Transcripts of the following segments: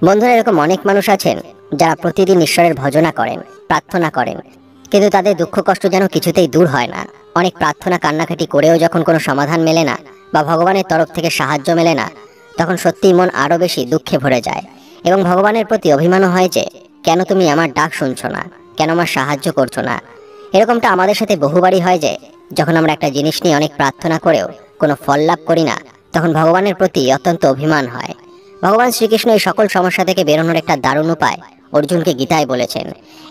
বন্ধুরা, এরকম অনেক মানুষ আছেন যারা প্রতিদিন ঈশ্বরের ভজনা করেন, প্রার্থনা করেন, কিন্তু তাদের দুঃখ কষ্ট যেন কিছুতেই দূর হয় না। অনেক প্রার্থনা কান্নাকাটি করেও যখন কোনো সমাধান মেলে না বা ভগবানের তরফ থেকে সাহায্য মেলে না, তখন সত্যিই মন আরো বেশি দুঃখে ভরে যায় এবং ভগবানের প্রতি অভিমানও হয় যে কেন তুমি আমার ডাক শুনছো না, কেন আমার সাহায্য করছো না। এরকমটা আমাদের সাথে বহুবারই হয় যে যখন আমরা একটা জিনিস নিয়ে অনেক প্রার্থনা করেও কোনো ফল লাভ করি না, তখন ভগবানের প্রতি অত্যন্ত অভিমান হয়। ভগবান শ্রীকৃষ্ণ এই সকল সমস্যা থেকে বেরোনোর একটা দারুণ উপায় অর্জুনকে গীতায় বলেছেন,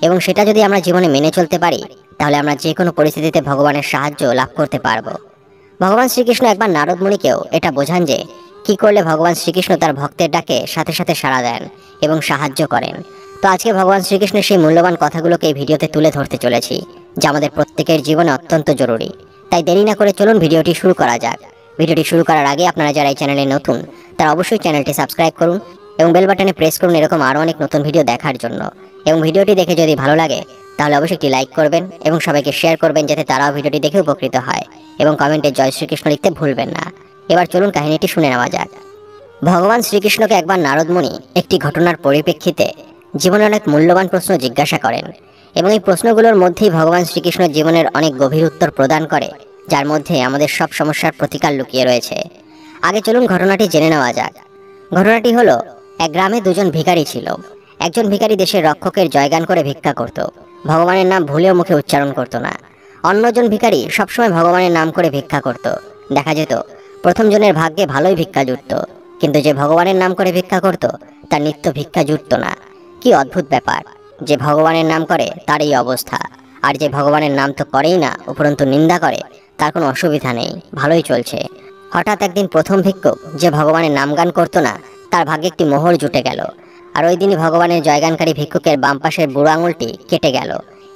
এবং সেটা যদি আমরা জীবনে মেনে চলতে পারি তাহলে আমরা যে কোনো পরিস্থিতিতে ভগবানের সাহায্য লাভ করতে পারবো। ভগবান শ্রীকৃষ্ণ একবার নারদ মুনিকেও এটা বোঝান যে কি করলে ভগবান শ্রীকৃষ্ণ তার ভক্তের ডাকে সাথে সাথে সাড়া দেন এবং সাহায্য করেন। তো আজকে ভগবান শ্রীকৃষ্ণের সেই মূল্যবান কথাগুলোকে এই ভিডিওতে তুলে ধরতে চলেছি, যা আমাদের প্রত্যেকের জীবনে অত্যন্ত জরুরি। তাই দেরি না করে চলুন ভিডিওটি শুরু করা যাক। ভিডিওটি শুরু করার আগে আপনারা যারা এই চ্যানেলে নতুন তারা অবশ্যই চ্যানেলটি সাবস্ক্রাইব করুন এবং বেল বাটনে প্রেস করুন এরকম আরও অনেক নতুন ভিডিও দেখার জন্য। এবং ভিডিওটি দেখে যদি ভালো লাগে তাহলে অবশ্যই একটি লাইক করবেন এবং সবাইকে শেয়ার করবেন যাতে তারাও ভিডিওটি দেখে উপকৃত হয়, এবং কমেন্টে জয় শ্রীকৃষ্ণ লিখতে ভুলবেন না। এবার চলুন কাহিনীটি শুনে নেওয়া যাক। ভগবান শ্রীকৃষ্ণকে একবার নারদ মুনি একটি ঘটনার পরিপ্রেক্ষিতে জীবনের অনেক মূল্যবান প্রশ্ন জিজ্ঞাসা করেন, এবং এই প্রশ্নগুলোর মধ্যেই ভগবান শ্রীকৃষ্ণ জীবনের অনেক গভীর উত্তর প্রদান করে, যার মধ্যে আমাদের সব সমস্যার প্রতিকার লুকিয়ে রয়েছে। আগে চলুন ঘটনাটি জেনে নেওয়া যাক। ঘটনাটি হলো, এক গ্রামে দুজন ভিখারি ছিল। একজন ভিখারি দেশের রক্ষকের জয়গান করে ভিক্ষা করত, ভগবানের নাম ভুলেও মুখে উচ্চারণ করত না। অন্যজন ভিখারি সবসময় ভগবানের নাম করে ভিক্ষা করত। দেখা যেত প্রথম জনের ভাগ্যে ভালোই ভিক্ষা জুটত, কিন্তু যে ভগবানের নাম করে ভিক্ষা করত তার নিত্য ভিক্ষা জুটত না। কি অদ্ভুত ব্যাপার, যে ভগবানের নাম করে তার এই অবস্থা, আর যে ভগবানের নাম তো করেই না উপরন্তু নিন্দা করে তার কোনো অসুবিধা নেই, ভালোই চলছে। হঠাৎ একদিন প্রথম ভিক্ষুক যে ভগবানের নামগান করতো না তার ভাগ্যে একটি মোহর জুটে গেল, আর ওই দিনই ভগবানের জয়গানকারী ভিক্ষুকের বাম পাশের বুড়ো আঙুলটি কেটে গেল।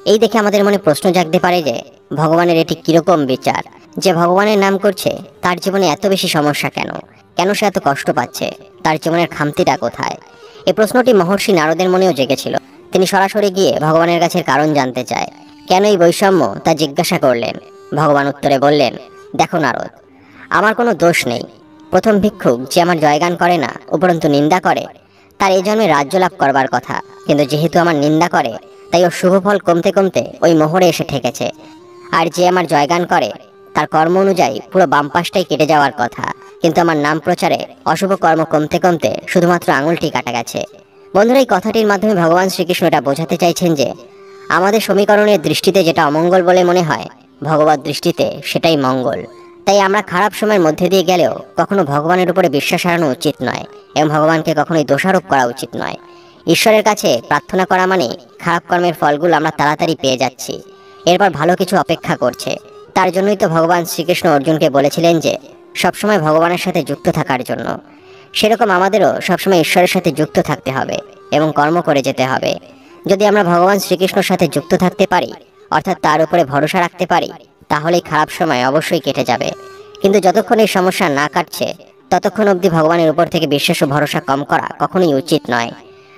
এই দেখে আমাদের মনে প্রশ্ন জাগতে পারে যে ভগবানের এটি কিরকম বিচার, যে ভগবানের নাম করছে তার জীবনে এত বেশি সমস্যা কেন, কেন সে এত কষ্ট পাচ্ছে, তার জীবনের খামতিটা কোথায়। এই প্রশ্নটি মহর্ষি নারদের মনেও জেগেছিল। তিনি সরাসরি গিয়ে ভগবানের কাছে কারণ জানতে চায়, কেন এই বৈষম্য তা জিজ্ঞাসা করলেন। ভগবান উত্তরে বললেন, দেখো নারদ, আমার কোনো দোষ নেই। প্রথম ভিক্ষুক যে আমার জয়গান করে না উপরন্তু নিন্দা করে, তার এই জন্মে রাজ্য লাভ করবার কথা, কিন্তু যেহেতু আমার নিন্দা করে তাই ওর শুভ ফল কমতে কমতে ওই মোহরে এসে ঠেকেছে। আর যে আমার জয়গান করে তার কর্ম অনুযায়ী পুরো বাম পাশটাই কেটে যাওয়ার কথা, কিন্তু আমার নাম প্রচারে অশুভ কর্ম কমতে কমতে শুধুমাত্র আঙুলটি কাটা গেছে। বন্ধুরা, এই কথাটির মাধ্যমে ভগবান শ্রীকৃষ্ণ এটা বোঝাতে চাইছেন যে আমাদের সমীকরণের দৃষ্টিতে যেটা অমঙ্গল বলে মনে হয়, ভগবত দৃষ্টিতে সেটাই মঙ্গল। তাই আমরা খারাপ সময়ের মধ্যে দিয়ে গেলেও কখনো ভগবানের উপরে বিশ্বাস হারানো উচিত নয়, এবং ভগবানকে কখনোই দোষারোপ করা উচিত নয়। ঈশ্বরের কাছে প্রার্থনা করা মানে খারাপ কর্মের ফলগুলো আমরা তাড়াতাড়ি পেয়ে যাচ্ছি, এরপর ভালো কিছু অপেক্ষা করছে। তার জন্যই তো ভগবান শ্রীকৃষ্ণ অর্জুনকে বলেছিলেন যে সবসময় ভগবানের সাথে যুক্ত থাকার জন্য। সেরকম আমাদেরও সবসময় ঈশ্বরের সাথে যুক্ত থাকতে হবে এবং কর্ম করে যেতে হবে। যদি আমরা ভগবান শ্রীকৃষ্ণর সাথে যুক্ত থাকতে পারি, অর্থাৎ তার উপরে ভরসা রাখতে পারি, তাহলেই খারাপ সময় অবশ্যই কেটে যাবে। কিন্তু যতক্ষণ এই সমস্যা না কাটছে ততক্ষণ অবধি ভগবানের উপর থেকে বিশ্বাস ও ভরসা কম করা কখনোই উচিত নয়।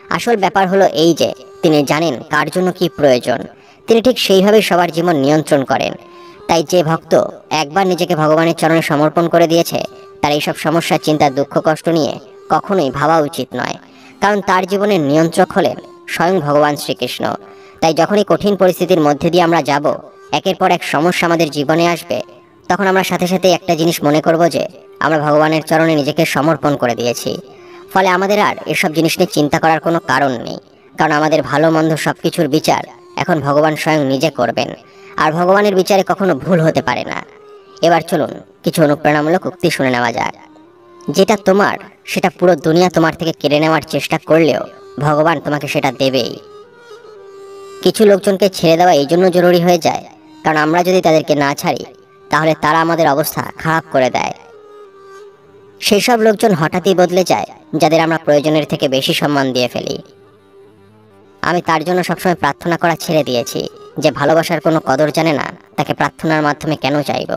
আসল ব্যাপার হলো এই যে তিনি জানেন কার জন্য কি প্রয়োজন, তিনি ঠিক সেইভাবে সবার জীবন নিয়ন্ত্রণ করেন। তাই যে ভক্ত একবার নিজেকে ভগবানের চরণে সমর্পণ করে দিয়েছে তার এইসব সমস্যা, চিন্তা, দুঃখ, কষ্ট নিয়ে কখনোই ভাবা উচিত নয়, কারণ তার জীবনের নিয়ন্ত্রক হলেন স্বয়ং ভগবান শ্রীকৃষ্ণ। তাই যখনই কঠিন পরিস্থিতির মধ্যে দিয়ে আমরা যাব, একের পর এক সমস্যা আমাদের জীবনে আসবে, তখন আমরা সাথে সাথে একটা জিনিস মনে করব যে আমরা ভগবানের চরণে নিজেকে সমর্পণ করে দিয়েছি। ফলে আমাদের আর এসব জিনিস নিয়ে চিন্তা করার কোনো কারণ নেই, কারণ আমাদের ভালো মন্দ সব কিছুর বিচার এখন ভগবান স্বয়ং নিজে করবেন, আর ভগবানের বিচারে কখনো ভুল হতে পারে না। এবার চলুন কিছু অনুপ্রেরণামূলক উক্তি শুনে নেওয়া যাক। যেটা তোমার সেটা পুরো দুনিয়া তোমার থেকে কেড়ে নেওয়ার চেষ্টা করলেও ভগবান তোমাকে সেটা দেবেই। কিছু লোকজনকে ছেড়ে দেওয়া এই জন্য জরুরি হয়ে যায় কারণ আমরা যদি তাদেরকে না ছাড়ি তাহলে তারা আমাদের অবস্থা খারাপ করে দেয়। সেই সব লোকজন হঠাৎই বদলে যায় যাদের আমরা প্রয়োজনের থেকে বেশি সম্মান দিয়ে ফেলি। আমি তার জন্য সবসময় প্রার্থনা করা ছেড়ে দিয়েছি, যে ভালোবাসার কোনো কদর জানে না তাকে প্রার্থনার মাধ্যমে কেন চাইব।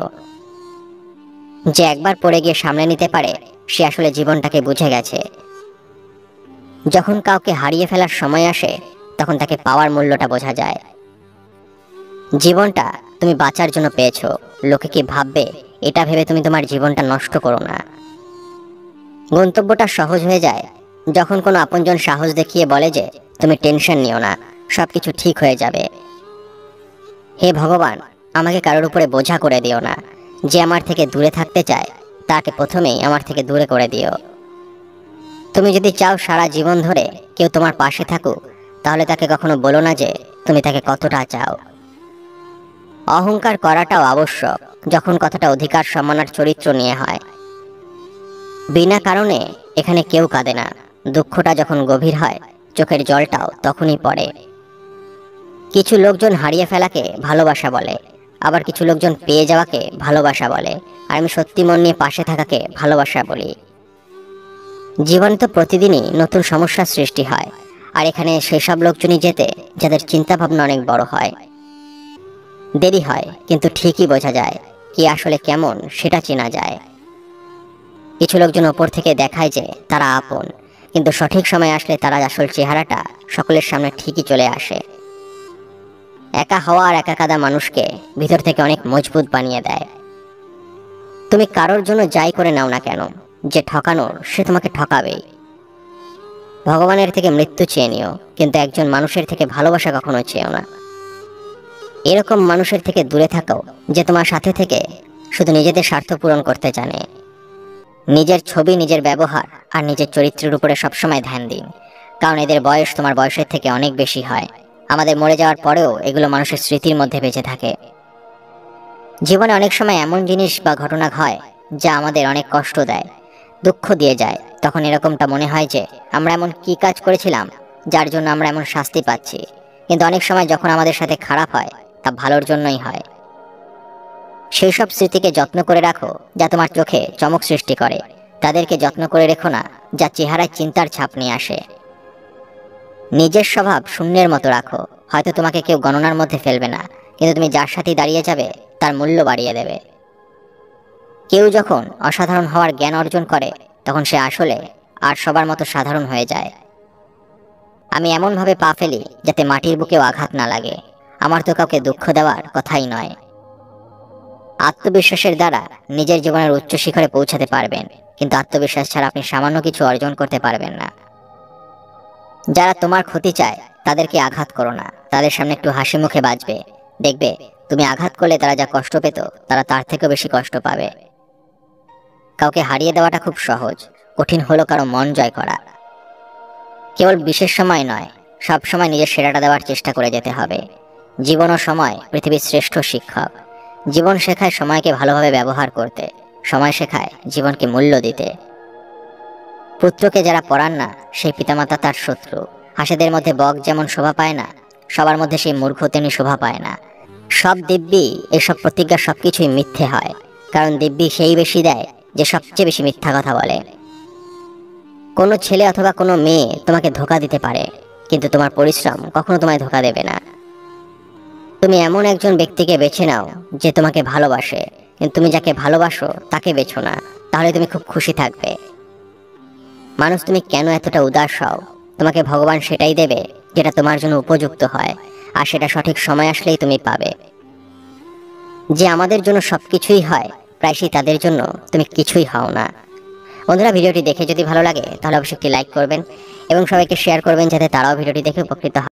যে একবার পড়ে গিয়ে সামনে নিতে পারে সে আসলে জীবনটাকে বুঝে গেছে। যখন কাউকে হারিয়ে ফেলার সময় আসে তখন তাকে পাওয়ার মূল্যটা বোঝা যায়। জীবনটা তুমি বাঁচার জন্য পেয়েছো, লোকে কি ভাববে এটা ভেবে তুমি তোমার জীবনটা নষ্ট করো না। গন্তব্যটা সহজ হয়ে যায় যখন কোনো আপনজন সাহস দেখিয়ে বলে যে তুমি টেনশন নিও না, সবকিছু ঠিক হয়ে যাবে। হে ভগবান, আমাকে কারোর উপরে বোঝা করে দিও না। যে আমার থেকে দূরে থাকতে চায় তাকে প্রথমেই আমার থেকে দূরে করে দিও। তুমি যদি চাও সারা জীবন ধরে কেউ তোমার পাশে থাকুক, তাহলে তাকে কখনো বলো না যে তুমি তাকে কতটা চাও। অহংকার করাটাও আবশ্যক যখন কথাটা অধিকার সম্মানের চরিত্র নিয়ে হয়। বিনা কারণে এখানে কেউ কাঁদে না। দুঃখটা যখন গভীর হয়, চোখের জলটাও তখনই পড়ে। কিছু লোকজন হারিয়ে ফেলাকে ভালোবাসা বলে, আবার কিছু লোকজন পেয়ে যাওয়াকে ভালোবাসা বলে, আর আমি সত্যি মন নিয়ে পাশে থাকাকে ভালোবাসা বলি। জীবনে তো প্রতিদিনই নতুন সমস্যার সৃষ্টি হয়, আর এখানে সেসব লোকজনই যেতে যাদের চিন্তা ভাবনা অনেক বড় হয়। দেরি হয়, কিন্তু ঠিকই বোঝা যায় কি আসলে কেমন সেটা চেনা যায়। কিছু লোকজন ওপর থেকে দেখায় যে তারা আপন, কিন্তু সঠিক সময় আসলে তারা আসল চেহারাটা সকলের সামনে ঠিকই চলে আসে। একা হওয়া আর একা কাদা মানুষকে ভিতর থেকে অনেক মজবুত বানিয়ে দেয়। তুমি কারোর জন্য যাই করে নাও না কেন, যে ঠকানোর সে তোমাকে ঠকাবেই। ভগবানের থেকে মৃত্যু চেয়ে নিও, কিন্তু একজন মানুষের থেকে ভালোবাসা কখনো চেয়েও না। এরকম মানুষের থেকে দূরে থাকো যে তোমার সাথে থেকে শুধু নিজেদের স্বার্থ পূরণ করতে জানে। নিজের ছবি, নিজের ব্যবহার আর নিজের চরিত্রের উপরে সবসময় ধ্যান দিন, কারণ এদের বয়স তোমার বয়সের থেকে অনেক বেশি হয়। আমাদের মরে যাওয়ার পরেও এগুলো মানুষের স্মৃতির মধ্যে বেঁচে থাকে। জীবনে অনেক সময় এমন জিনিস বা ঘটনা হয় যা আমাদের অনেক কষ্ট দেয়, দুঃখ দিয়ে যায়। তখন এরকমটা মনে হয় যে আমরা এমন কি কাজ করেছিলাম যার জন্য আমরা এমন শাস্তি পাচ্ছি। কিন্তু অনেক সময় যখন আমাদের সাথে খারাপ হয়, তা ভালোর জন্যই হয়। সেই সব স্মৃতিকে যত্ন করে রাখো যা তোমার চোখে চমক সৃষ্টি করে। তাদেরকে যত্ন করে রেখো না যা চেহারায় চিন্তার ছাপ নিয়ে আসে। নিজের স্বভাব শূন্যের মতো রাখো। হয়তো তোমাকে কেউ গণনার মধ্যে ফেলবে না, কিন্তু তুমি যার সাথে দাঁড়িয়ে যাবে তার মূল্য বাড়িয়ে দেবে। কেউ যখন অসাধারণ হওয়ার জ্ঞান অর্জন করে, তখন সে আসলে আর সবার মতো সাধারণ হয়ে যায়। আমি এমনভাবে পা ফেলি যাতে মাটির বুকেও আঘাত না লাগে। আমার তো কাউকে দুঃখ দেওয়ার কথাই নয়। আত্মবিশ্বাসের দ্বারা নিজের জীবনের উচ্চ শিখরে পৌঁছাতে পারবেন, কিন্তু আত্মবিশ্বাস ছাড়া আপনি সামান্য কিছু অর্জন করতে পারবেন না। যারা তোমার ক্ষতি চায় তাদেরকে আঘাত করো না, তাদের সামনে একটু হাসি মুখে বাঁচবে। দেখবে তুমি আঘাত করলে তারা যা কষ্ট পেত তারা তার থেকেও বেশি কষ্ট পাবে। কাউকে হারিয়ে দেওয়াটা খুব সহজ, কঠিন হলো কারো মন জয় করা। কেবল বিশেষ সময় নয়, সব সময় নিজের সেরাটা দেওয়ার চেষ্টা করে যেতে হবে। জীবন ও সময় পৃথিবীর শ্রেষ্ঠ শিক্ষক। জীবন শেখায় সময়কে ভালোভাবে ব্যবহার করতে, সময় শেখায় জীবনকে মূল্য দিতে। পুত্রকে যারা পড়ান না, সেই পিতামাতা তার শত্রু। হাসেদের মধ্যে বক যেমন শোভা পায় না, সবার মধ্যে সেই মূর্খ তেমনি শোভা পায় না। সব দিব্যি এসব প্রতিজ্ঞা সবকিছুই মিথ্যে হয়, কারণ দিব্যি সেই বেশি দেয় যে সবচেয়ে বেশি মিথ্যা কথা বলে। কোনো ছেলে অথবা কোনো মেয়ে তোমাকে ধোঁকা দিতে পারে, কিন্তু তোমার পরিশ্রম কখনো তোমায় ধোঁকা দেবে না। তুমি এমন একজন ব্যক্তিকে বেছে নাও যে তোমাকে ভালোবাসে, কিন্তু তুমি যাকে ভালোবাসো তাকে বেছো না, তাহলে তুমি খুব খুশি থাকবে। মানুষ, তুমি কেন এতটা উদাস হও? তোমাকে ভগবান সেটাই দেবে যেটা তোমার জন্য উপযুক্ত হয়, আর সেটা সঠিক সময় আসলেই তুমি পাবে। যে আমাদের জন্য সবকিছুই হয়, প্রায়শই তাদের জন্য তুমি কিছুই হও না। বন্ধুরা, ভিডিওটি দেখে যদি ভালো লাগে তাহলে অবশ্যই একটি লাইক করবেন এবং সবাইকে শেয়ার করবেন যাতে তারাও ভিডিওটি দেখে উপকৃত হয়।